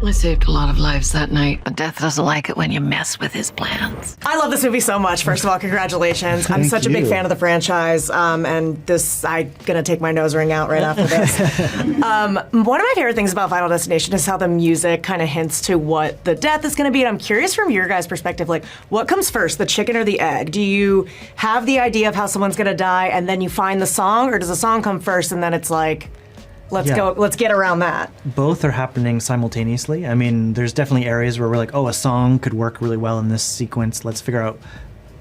I saved a lot of lives that night, but Death doesn't like it when you mess with his plans. I love this movie so much. First of all, congratulations. I'm such a big fan of the franchise, and I'm going to take my nose ring out right after this. One of my favorite things about Final Destination is how the music kind of hints to what the death is going to be. And I'm curious from your guys' perspective, like, what comes first, the chicken or the egg? Do you have the idea of how someone's going to die, and then you find the song, or does the song come first, and then it's like, let's get around that? Both are happening simultaneously. I mean, there's definitely areas where we're like, oh, a song could work really well in this sequence. Let's figure out,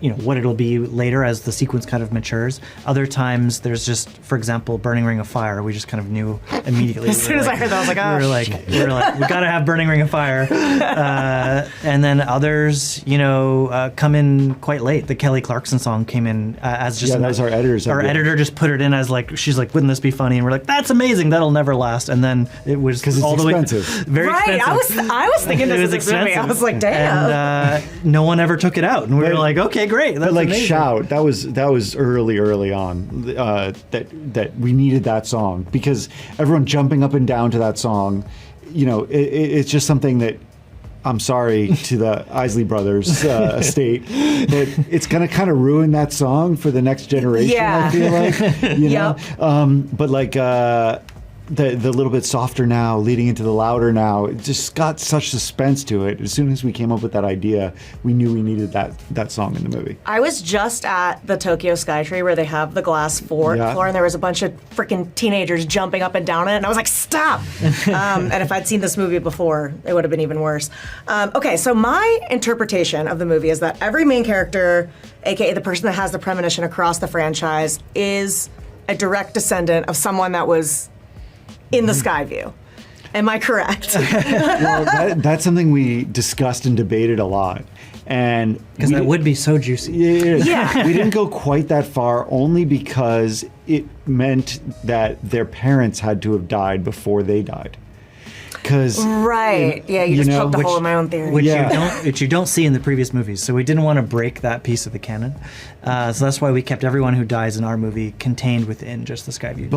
what it'll be later as the sequence kind of matures. Other times, there's just, for example, Burning Ring of Fire. We just kind of knew immediately. As soon as I heard that, I was like, oh, we were like, we gotta have Burning Ring of Fire. And then others, come in quite late. The Kelly Clarkson song came in as just... Yeah, that was our editor's idea. Our editor just put it in as like, she's like, wouldn't this be funny? And we're like, that's amazing. That'll never last. And then it was because it's all the expensive. Very expensive. I was thinking this was expensive. I was like, damn. And no one ever took it out. And we were like, okay, great. That's amazing. Shout, that was early on that we needed that song, because everyone jumping up and down to that song, it's just something that, I'm sorry to the Isley Brothers estate, but it's going to kind of ruin that song for the next generation, I feel like. But like the little bit softer now, leading into the louder now, it just got such suspense to it. As soon as we came up with that idea, we knew we needed that song in the movie. I was just at the Tokyo Skytree where they have the glass floor, and there was a bunch of freaking teenagers jumping up and down it, and I was like, stop! And if I'd seen this movie before, it would have been even worse. Okay, so my interpretation of the movie is that every main character, aka the person that has the premonition across the franchise, is a direct descendant of someone that was in the Skyview. Am I correct? Well, that's something we discussed and debated a lot. And because that would be so juicy. Yeah. We didn't go quite that far, only because it meant that their parents had to have died before they died. Right. You just poked a hole in my own theory. Which you don't see in the previous movies. So we didn't want to break that piece of the canon. So that's why we kept everyone who dies in our movie contained within just the Skyview.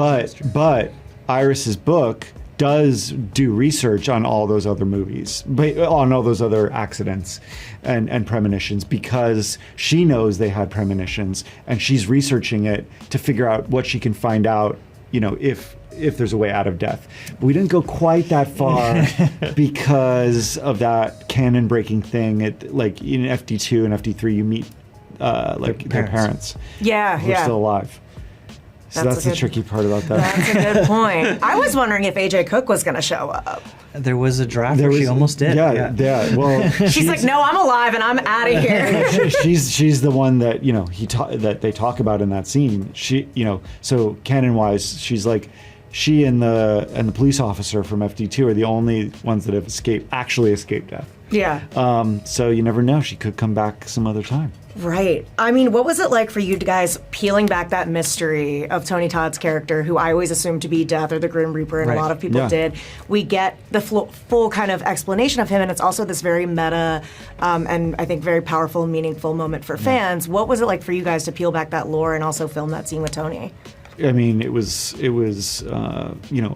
But Iris's book does do research on all those other movies, on all those other accidents and premonitions, because she knows they had premonitions, and she's researching it to figure out what she can find out, if there's a way out of death. But we didn't go quite that far because of that canon breaking thing. Like in FD2 and FD3, you meet their parents. Who are still alive. So that's the tricky part about that. That's a good point. I was wondering if AJ Cook was going to show up. There was a draft where she almost did. Yeah. Well, she's like, no, I'm alive and I'm out of here. she's the one that that they talk about in that scene. She so canon wise, she's like, she and the police officer from FD2 are the only ones that have actually escaped death. Yeah. So you never know. She could come back some other time. Right. I mean, what was it like for you guys peeling back that mystery of Tony Todd's character, who I always assumed to be Death or the Grim Reaper, and a lot of people did? We get the full kind of explanation of him, and it's also this very meta and I think very powerful and meaningful moment for fans. What was it like for you guys to peel back that lore and also film that scene with Tony? I mean, it was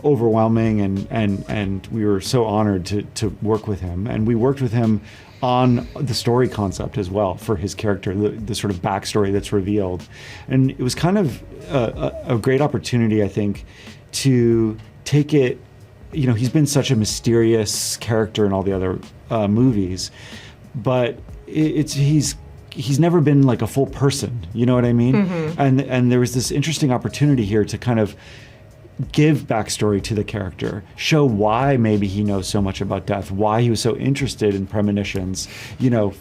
overwhelming, and we were so honored to work with him, and we worked with him on the story concept as well for his character, the sort of backstory that's revealed, and it was kind of a great opportunity, I think, to take it. He's been such a mysterious character in all the other movies, but he's never been like a full person, you know what I mean? Mm-hmm. And there was this interesting opportunity here to kind of give backstory to the character, show why maybe he knows so much about death, why he was so interested in premonitions,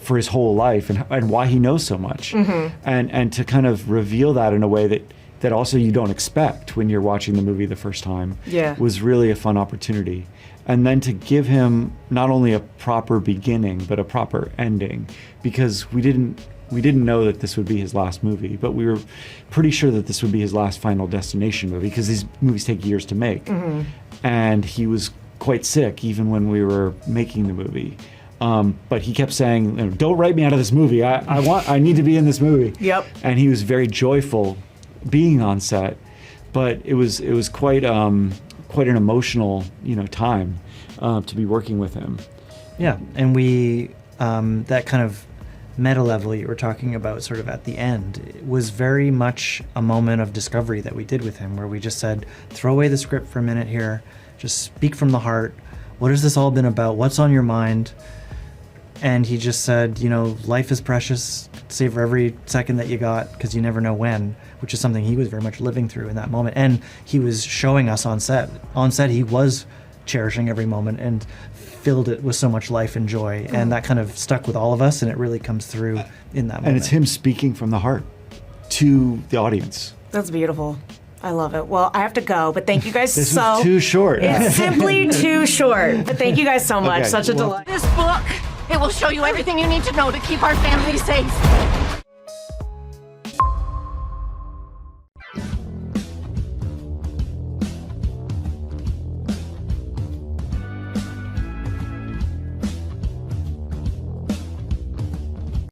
for his whole life, and why he knows so much. Mm-hmm. And to kind of reveal that in a way that also you don't expect when you're watching the movie the first time was really a fun opportunity. And then to give him not only a proper beginning, but a proper ending, because we didn't know that this would be his last movie, but we were pretty sure that this would be his last Final Destination movie, because these movies take years to make. Mm-hmm. And he was quite sick even when we were making the movie. But he kept saying, "Don't write me out of this movie. I need to be in this movie." Yep. And he was very joyful being on set, but it was quite an emotional, time. to be working with him. Yeah, and we, that kind of meta level you were talking about sort of at the end, it was very much a moment of discovery that we did with him, where we just said, throw away the script for a minute here, just speak from the heart. What has this all been about? What's on your mind? And he just said, you know, life is precious, savor every second that you got, because you never know when, which is something he was very much living through in that moment. And he was showing us on set. On set, he was cherishing every moment and filled it with so much life and joy. And that kind of stuck with all of us, and it really comes through in that moment. And it's him speaking from the heart to the audience. That's beautiful. I love it. Well, I have to go, but thank you guys This so was too short. It's simply too short. But thank you guys so much. Okay, Such a well- delight. This book, it will show you everything you need to know to keep our family safe.